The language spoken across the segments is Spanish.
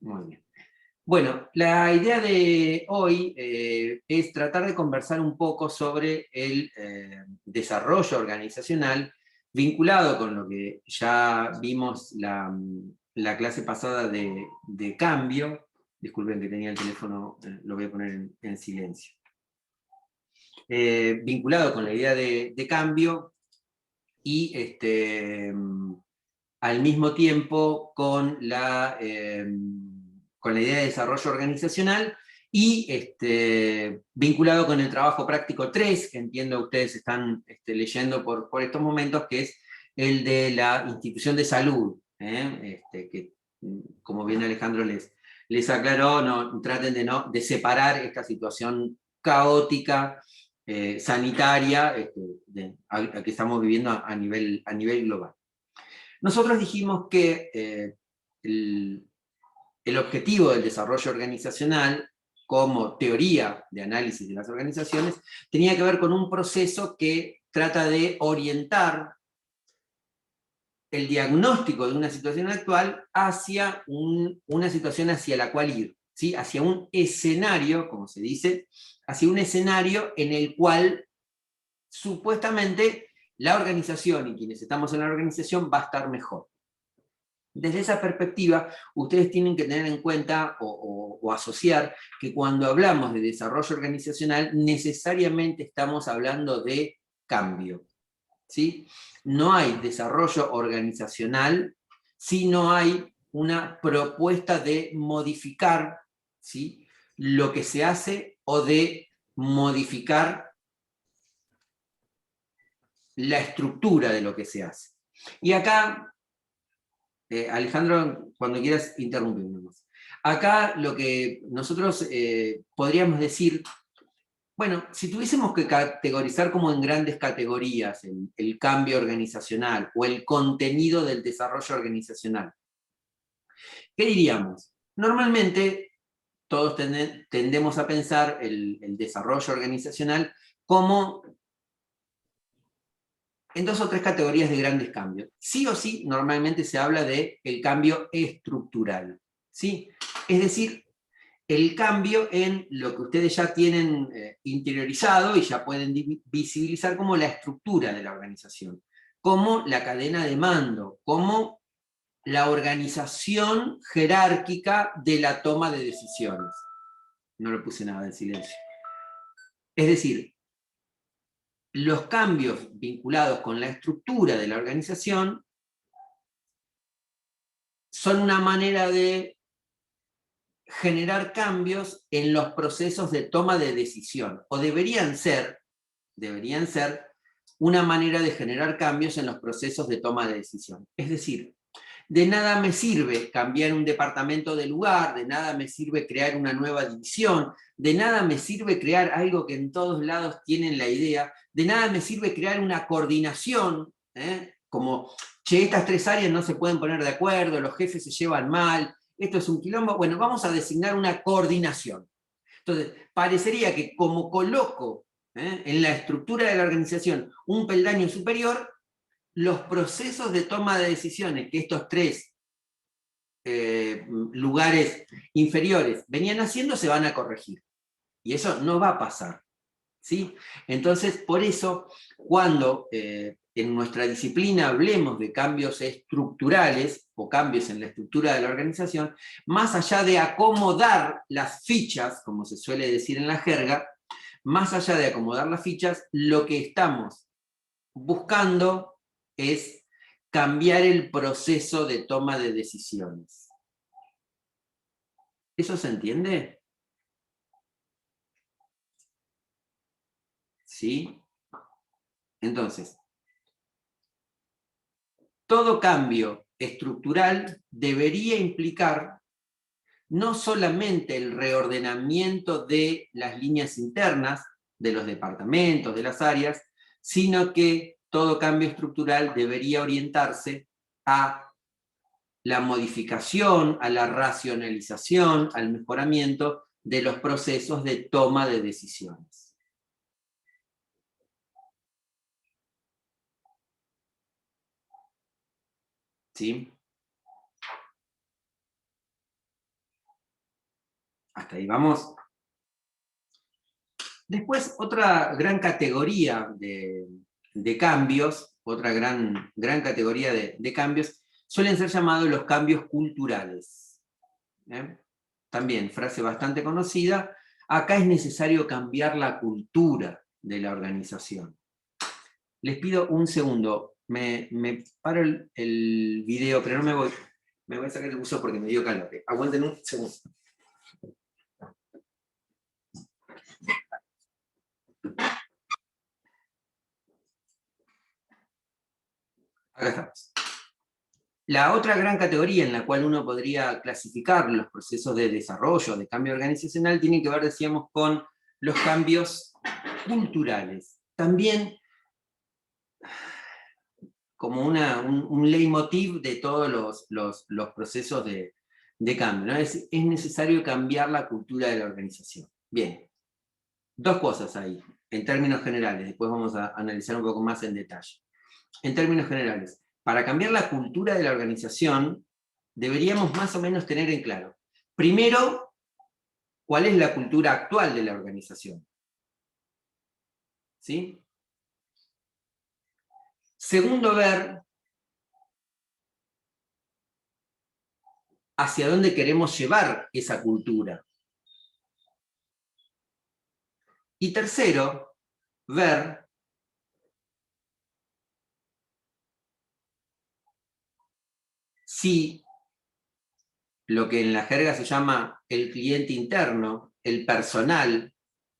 Muy bien. Bueno, la idea de hoy es tratar de conversar un poco sobre el desarrollo organizacional vinculado con lo que ya vimos la clase pasada de cambio. Disculpen que tenía el teléfono, lo voy a poner en silencio. Vinculado con la idea de cambio y al mismo tiempo con la idea de desarrollo organizacional y vinculado con el trabajo práctico 3, que entiendo ustedes están leyendo por estos momentos, que es el de la institución de salud, que como bien Alejandro les aclaró, no, traten de separar esta situación caótica, sanitaria, a que estamos viviendo a nivel global. Nosotros dijimos que el objetivo del desarrollo organizacional, como teoría de análisis de las organizaciones, tenía que ver con un proceso que trata de orientar el diagnóstico de una situación actual hacia una situación hacia la cual ir, ¿sí? Hacia un escenario, como se dice, hacia un escenario en el cual supuestamente la organización y quienes estamos en la organización va a estar mejor. Desde esa perspectiva, ustedes tienen que tener en cuenta o asociar que cuando hablamos de desarrollo organizacional, necesariamente estamos hablando de cambio, ¿sí? No hay desarrollo organizacional si no hay una propuesta de modificar, ¿sí?, lo que se hace o de modificar la estructura de lo que se hace. Y acá, Alejandro, cuando quieras interrumpirnos. Acá lo que nosotros podríamos decir, bueno, si tuviésemos que categorizar como en grandes categorías el cambio organizacional o el contenido del desarrollo organizacional, ¿qué diríamos? Normalmente todos tendemos a pensar el desarrollo organizacional como en dos o tres categorías de grandes cambios. Sí o sí, normalmente se habla de el cambio estructural, ¿sí? Es decir, el cambio en lo que ustedes ya tienen interiorizado y ya pueden visibilizar como la estructura de la organización, como la cadena de mando, como la organización jerárquica de la toma de decisiones. No le puse nada en silencio. Es decir, los cambios vinculados con la estructura de la organización son una manera de generar cambios en los procesos de toma de decisión, o deberían ser una manera de generar cambios en los procesos de toma de decisión. Es decir, de nada me sirve cambiar un departamento de lugar, de nada me sirve crear una nueva división, de nada me sirve crear algo que en todos lados tienen la idea, de nada me sirve crear una coordinación, como, che, estas tres áreas no se pueden poner de acuerdo, los jefes se llevan mal, esto es un quilombo, bueno, vamos a designar una coordinación. Entonces, parecería que como coloco en la estructura de la organización un peldaño superior, los procesos de toma de decisiones que estos tres lugares inferiores venían haciendo se van a corregir. Y eso no va a pasar, ¿sí? Entonces, por eso, cuando en nuestra disciplina hablemos de cambios estructurales o cambios en la estructura de la organización, más allá de acomodar las fichas, como se suele decir en la jerga, más allá de acomodar las fichas, lo que estamos buscando es cambiar el proceso de toma de decisiones. ¿Eso se entiende? ¿Sí? Entonces, todo cambio estructural debería implicar no solamente el reordenamiento de las líneas internas, de los departamentos, de las áreas, sino que todo cambio estructural debería orientarse a la modificación, a la racionalización, al mejoramiento de los procesos de toma de decisiones. ¿Sí? Hasta ahí vamos. Después, otra gran categoría de cambios, otra gran categoría de cambios, suelen ser llamados los cambios culturales. También, frase bastante conocida, acá es necesario cambiar la cultura de la organización. Les pido un segundo, me paro el video, pero no me voy a sacar el buzo porque me dio calor. Aguanten un segundo. Acá estamos. La otra gran categoría en la cual uno podría clasificar los procesos de desarrollo, de cambio organizacional, tiene que ver, decíamos, con los cambios culturales. También como un leitmotiv de todos los procesos de cambio, ¿no? Es necesario cambiar la cultura de la organización. Bien, dos cosas ahí, en términos generales, después vamos a analizar un poco más en detalle. En términos generales, para cambiar la cultura de la organización, deberíamos más o menos tener en claro, primero, cuál es la cultura actual de la organización. ¿Sí? Segundo, ver hacia dónde queremos llevar esa cultura. Y tercero, ver si lo que en la jerga se llama el cliente interno, el personal,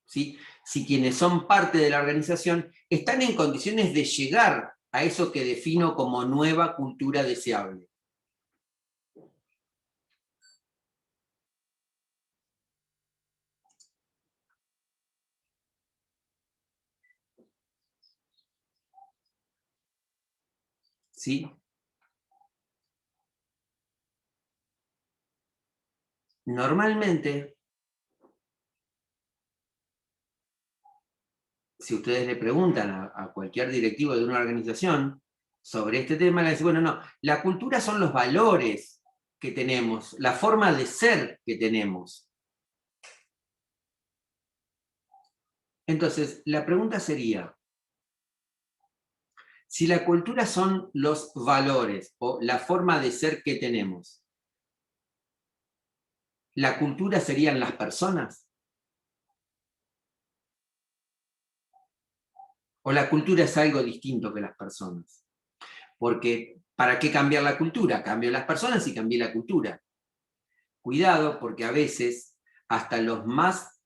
¿sí? Si quienes son parte de la organización están en condiciones de llegar a eso que defino como nueva cultura deseable. ¿Sí? Normalmente, si ustedes le preguntan a cualquier directivo de una organización sobre este tema, le dicen, bueno, no, la cultura son los valores que tenemos, la forma de ser que tenemos. Entonces, la pregunta sería, si la cultura son los valores o la forma de ser que tenemos, ¿la cultura serían las personas? ¿O la cultura es algo distinto que las personas? Porque, ¿para qué cambiar la cultura? Cambio las personas y cambié la cultura. Cuidado, porque a veces hasta los más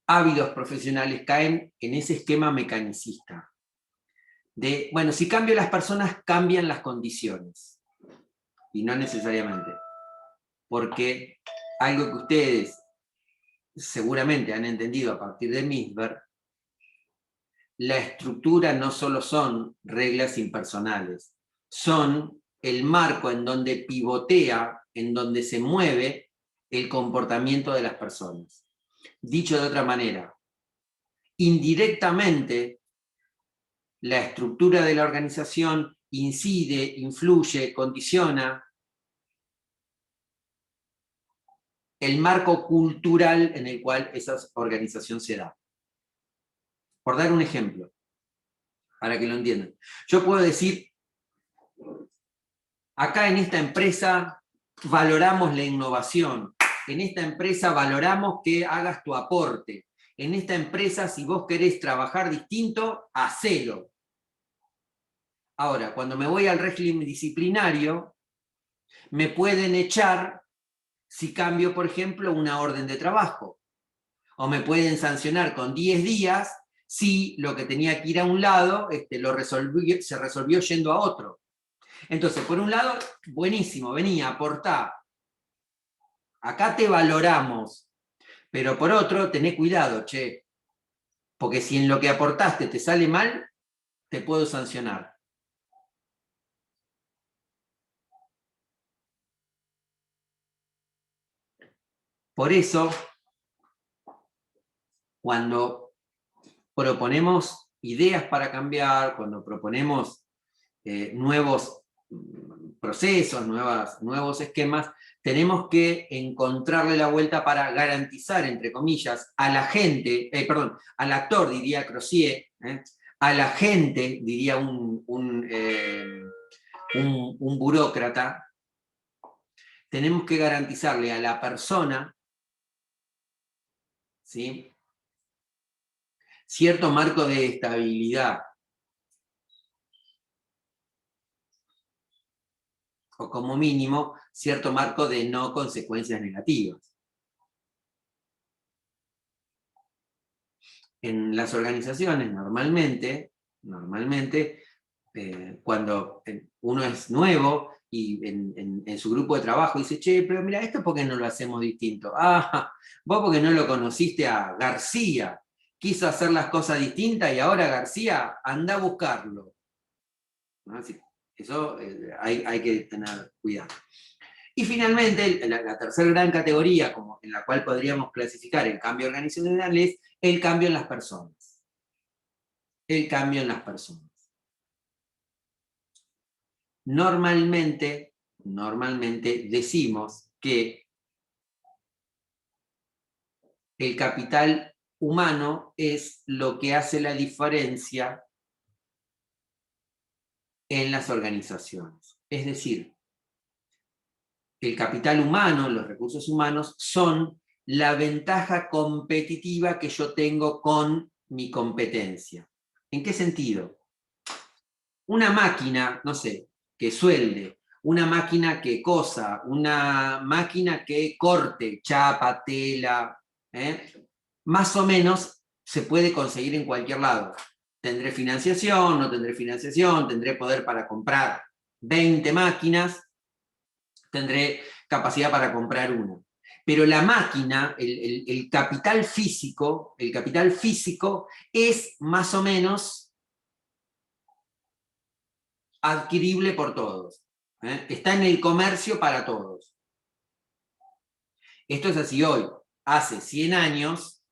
ávidos profesionales caen en ese esquema mecanicista. De, bueno, si cambio las personas, cambian las condiciones. Y no necesariamente. Porque algo que ustedes seguramente han entendido a partir de Misber, la estructura no solo son reglas impersonales, son el marco en donde pivotea, en donde se mueve el comportamiento de las personas. Dicho de otra manera, indirectamente, la estructura de la organización incide, influye, condiciona el marco cultural en el cual esa organización se da. Por dar un ejemplo, para que lo entiendan. Yo puedo decir, acá en esta empresa valoramos la innovación, en esta empresa valoramos que hagas tu aporte, en esta empresa si vos querés trabajar distinto, hacelo. Ahora, cuando me voy al régimen disciplinario, me pueden echar si cambio, por ejemplo, una orden de trabajo. O me pueden sancionar con 10 días si lo que tenía que ir a un lado se resolvió yendo a otro. Entonces, por un lado, buenísimo, vení, aportá. Acá te valoramos. Pero por otro, tené cuidado, che. Porque si en lo que aportaste te sale mal, te puedo sancionar. Por eso, cuando proponemos ideas para cambiar, cuando proponemos nuevos procesos, nuevos esquemas, tenemos que encontrarle la vuelta para garantizar, entre comillas, a la gente, perdón, al actor, diría Crozier, a la gente, diría un burócrata, tenemos que garantizarle a la persona, ¿sí?, cierto marco de estabilidad, o como mínimo, cierto marco de no consecuencias negativas. En las organizaciones, normalmente cuando uno es nuevo y en su grupo de trabajo dice, che, pero mira, esto ¿por qué no lo hacemos distinto? Ah, vos porque no lo conociste a García, quiso hacer las cosas distintas y ahora García, anda a buscarlo. ¿No? Así, eso hay que tener cuidado. Y finalmente, la tercera gran categoría en la cual podríamos clasificar el cambio organizacional es el cambio en las personas. El cambio en las personas. Normalmente decimos que el capital humano es lo que hace la diferencia en las organizaciones. Es decir, el capital humano, los recursos humanos, son la ventaja competitiva que yo tengo con mi competencia. ¿En qué sentido? Una máquina, no sé, que suelde, una máquina que cosa, una máquina que corte, chapa, tela, más o menos se puede conseguir en cualquier lado. Tendré financiación, no tendré financiación, tendré poder para comprar 20 máquinas, tendré capacidad para comprar una. Pero la máquina, el capital físico es más o menos adquirible por todos. Está en el comercio para todos. Esto es así hoy. Hace 100 años,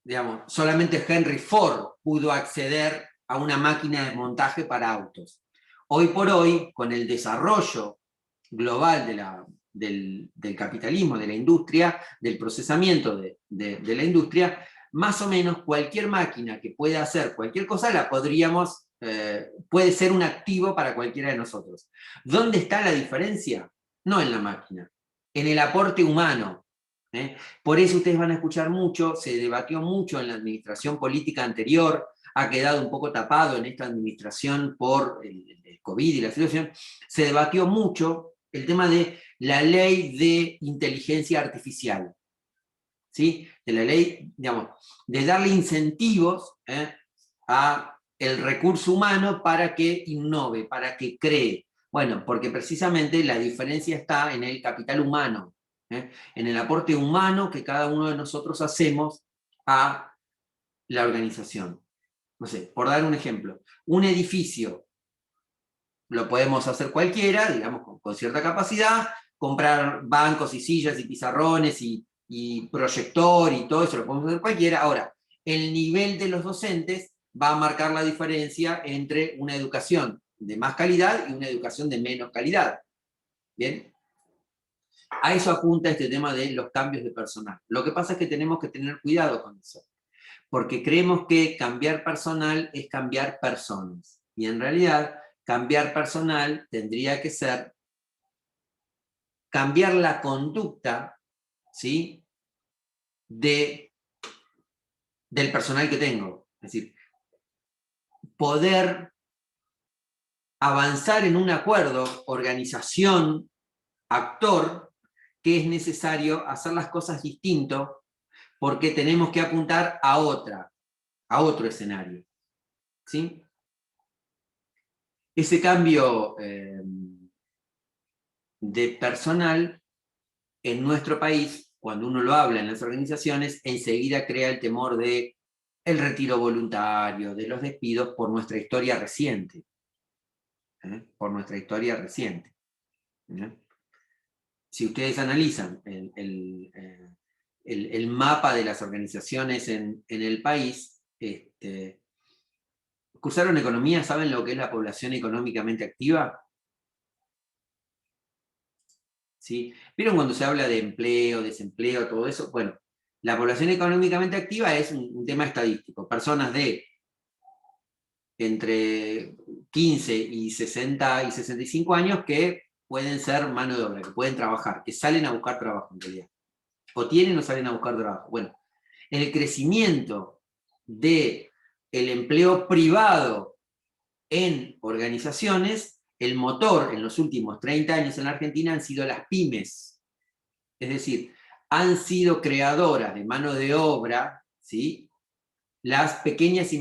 digamos, solamente Henry Ford pudo acceder a una máquina de montaje para autos. Hoy por hoy, con el desarrollo global del capitalismo, de la industria, del procesamiento de la industria, más o menos cualquier máquina que pueda hacer cualquier cosa la podríamos, puede ser un activo para cualquiera de nosotros. ¿Dónde está la diferencia? No en la máquina, en el aporte humano. Por eso ustedes van a escuchar mucho, se debatió mucho en la administración política anterior, ha quedado un poco tapado en esta administración por el COVID y la situación, se debatió mucho el tema de la ley de inteligencia artificial, ¿sí? De la ley, digamos, de darle incentivos a el recurso humano para que innove, para que cree. Bueno, porque precisamente la diferencia está en el capital humano, en el aporte humano que cada uno de nosotros hacemos a la organización. No sé, por dar un ejemplo, un edificio lo podemos hacer cualquiera, digamos, con cierta capacidad, comprar bancos y sillas y pizarrones y proyector y todo eso lo podemos hacer cualquiera. Ahora, el nivel de los docentes va a marcar la diferencia entre una educación de más calidad y una educación de menos calidad. ¿Bien? A eso apunta este tema de los cambios de personal. Lo que pasa es que tenemos que tener cuidado con eso, porque creemos que cambiar personal es cambiar personas. Y en realidad, cambiar personal tendría que ser cambiar la conducta, ¿sí?, del personal que tengo. Es decir, poder avanzar en un acuerdo, organización, actor, que es necesario hacer las cosas distinto porque tenemos que apuntar a otro escenario. ¿Sí? Ese cambio de personal en nuestro país, cuando uno lo habla en las organizaciones, enseguida crea el temor de el retiro voluntario, de los despidos por nuestra historia reciente. Por nuestra historia reciente. Si ustedes analizan el mapa de las organizaciones en el país, cursaron economía, ¿saben lo que es la población económicamente activa? ¿sí? ¿Vieron cuando se habla de empleo, desempleo, todo eso? Bueno, la población económicamente activa es un tema estadístico. Personas de entre 15 y 60 y 65 años que pueden ser mano de obra, que pueden trabajar, que salen a buscar trabajo en realidad. O tienen o salen a buscar trabajo. Bueno, el crecimiento del empleo privado en organizaciones, el motor en los últimos 30 años en la Argentina han sido las pymes. Es decir, han sido creadoras de mano de obra, ¿sí?, las pequeñas y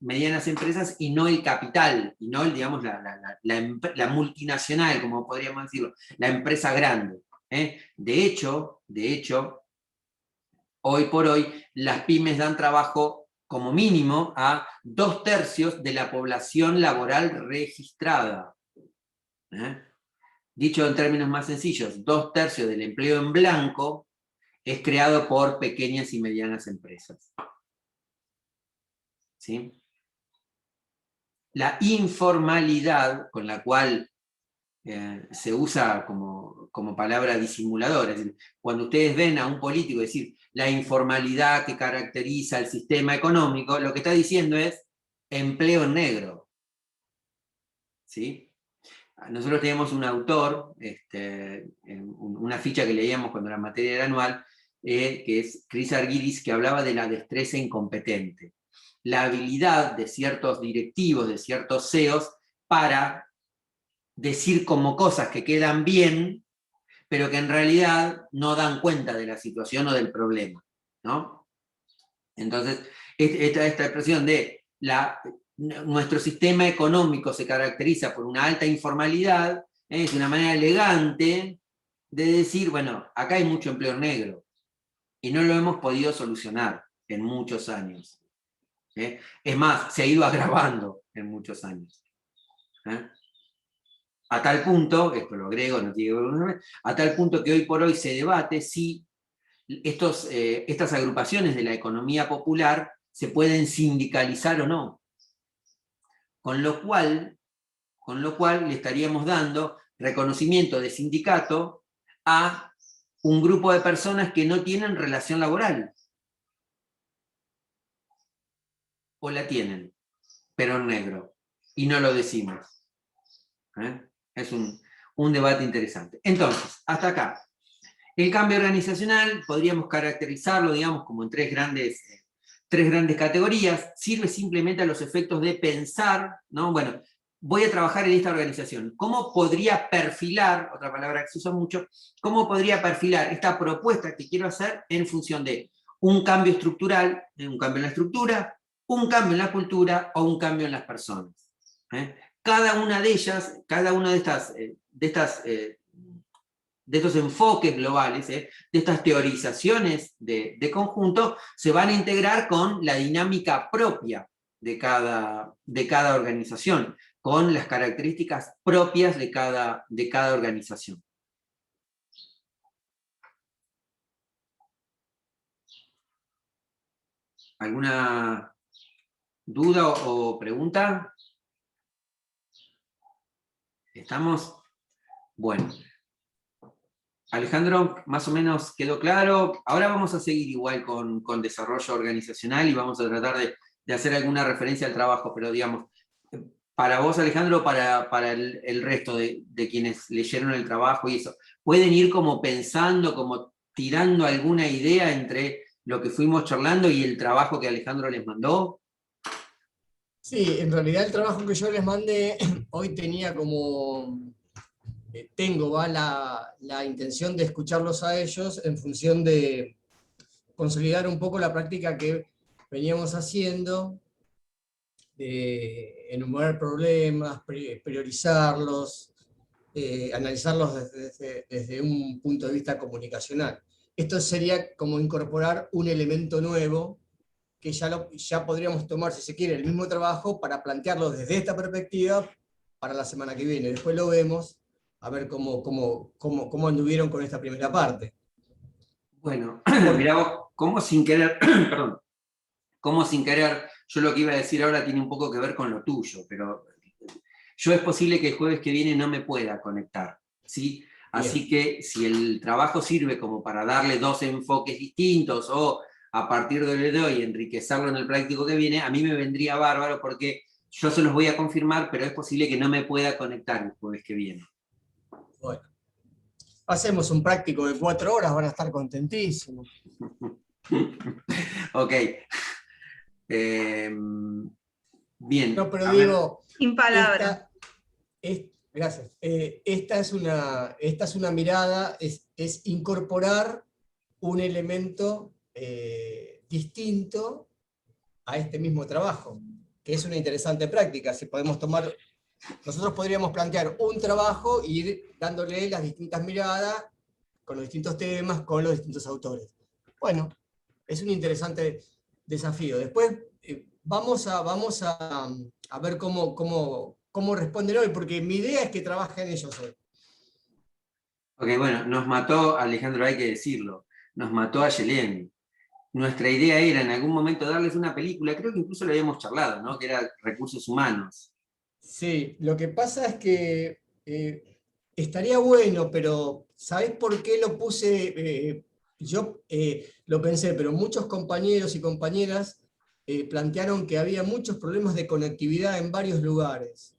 medianas empresas y no el capital, y no el, digamos, la multinacional, como podríamos decirlo, la empresa grande. De hecho, hoy por hoy, las pymes dan trabajo como mínimo a 2/3 de la población laboral registrada. Dicho en términos más sencillos, 2/3 del empleo en blanco es creado por pequeñas y medianas empresas. ¿Sí? La informalidad, con la cual se usa como palabra disimuladora, es decir, cuando ustedes ven a un político decir la informalidad que caracteriza el sistema económico, lo que está diciendo es empleo en negro. ¿Sí? Nosotros teníamos un autor, una ficha que leíamos cuando la materia era anual, que es Chris Argyris, que hablaba de la destreza incompetente. La habilidad de ciertos directivos, de ciertos CEOs, para decir como cosas que quedan bien, pero que en realidad no dan cuenta de la situación o del problema, ¿no? Entonces, esta expresión de nuestro sistema económico se caracteriza por una alta informalidad, es una manera elegante de decir, bueno, acá hay mucho empleo negro, y no lo hemos podido solucionar en muchos años. Es más, se ha ido agravando en muchos años. A tal punto, esto lo agrego, no tiene que ver, a tal punto que hoy por hoy se debate si estas agrupaciones de la economía popular se pueden sindicalizar o no. Con lo cual le estaríamos dando reconocimiento de sindicato a un grupo de personas que no tienen relación laboral. O la tienen, pero en negro. Y no lo decimos. Es un debate interesante. Entonces, hasta acá. El cambio organizacional podríamos caracterizarlo, digamos, como en tres grandes categorías. Sirve simplemente a los efectos de pensar, ¿no? Bueno, voy a trabajar en esta organización. ¿Cómo podría perfilar, otra palabra que se usa mucho, cómo podría perfilar esta propuesta que quiero hacer en función de un cambio estructural, un cambio en la estructura, un cambio en la cultura o un cambio en las personas? Cada una de ellas, cada una de estos enfoques globales, de estas teorizaciones de conjunto, se van a integrar con la dinámica propia de cada organización, con las características propias de cada organización. ¿Alguna duda o pregunta? ¿Estamos? Bueno. Alejandro, más o menos quedó claro. Ahora vamos a seguir igual con desarrollo organizacional y vamos a tratar de hacer alguna referencia al trabajo, pero digamos, para vos, Alejandro, para el resto de quienes leyeron el trabajo y eso, ¿pueden ir como pensando, como tirando alguna idea entre lo que fuimos charlando y el trabajo que Alejandro les mandó? Sí, en realidad el trabajo que yo les mandé hoy tenía tengo la intención de escucharlos a ellos en función de consolidar un poco la práctica que veníamos haciendo, de enumerar problemas, priorizarlos, analizarlos desde un punto de vista comunicacional. Esto sería como incorporar un elemento nuevo que ya podríamos tomar, si se quiere, el mismo trabajo para plantearlo desde esta perspectiva para la semana que viene. Después lo vemos, a ver cómo anduvieron con esta primera parte. Bueno, mirá vos, cómo sin querer, perdón, cómo sin querer, yo lo que iba a decir ahora tiene un poco que ver con lo tuyo, pero yo es posible que el jueves que viene no me pueda conectar, ¿sí? Así que si el trabajo sirve como para darle dos enfoques distintos o a partir de hoy enriquecerlo en el práctico que viene, a mí me vendría bárbaro porque yo se los voy a confirmar, pero es posible que no me pueda conectar el jueves que viene. Bueno, hacemos un práctico de 4 horas, van a estar contentísimos. Ok. Bien. No, pero digo, Sin palabras. gracias. Esta es una mirada, es incorporar un elemento distinto a este mismo trabajo, que es una interesante práctica. Si podemos tomar, nosotros podríamos plantear un trabajo e ir dándole las distintas miradas, con los distintos temas, con los distintos autores. Bueno, es un interesante desafío. Después vamos a ver cómo responden hoy, porque mi idea es que trabajen ellos hoy. Ok, bueno, nos mató, Alejandro, hay que decirlo, nos mató a Yelén. Nuestra idea era en algún momento darles una película, creo que incluso lo habíamos charlado, ¿no? Que era Recursos Humanos. Sí, lo que pasa es que estaría bueno, pero ¿sabés por qué lo puse? Yo lo pensé, pero muchos compañeros y compañeras plantearon que había muchos problemas de conectividad en varios lugares.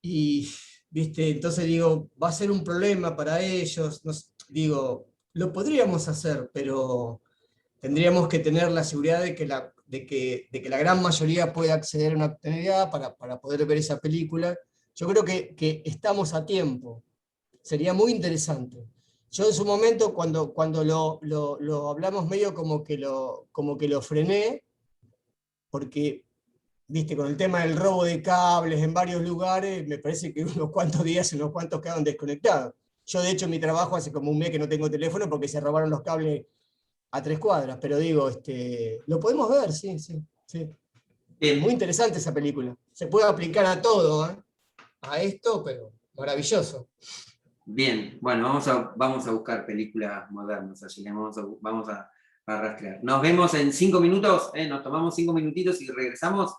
Y, ¿viste? Entonces digo, va a ser un problema para ellos. Digo, lo podríamos hacer, pero tendríamos que tener la seguridad de que la gran mayoría pueda acceder a una actividad para poder ver esa película. Yo creo que estamos a tiempo. Sería muy interesante. Yo en su momento, cuando lo hablamos medio como que lo frené, porque, viste, con el tema del robo de cables en varios lugares, me parece que unos cuantos días, unos cuantos quedaron desconectados. Yo, de hecho, en mi trabajo hace como un mes que no tengo teléfono porque se robaron los cables a 3 cuadras, pero digo, lo podemos ver, sí. Muy interesante esa película. Se puede aplicar a todo, ¿eh? A esto, pero maravilloso. Bien, bueno, vamos a buscar películas modernas, allí vamos a rastrear. Nos vemos en 5 minutos, nos tomamos 5 minutitos y regresamos.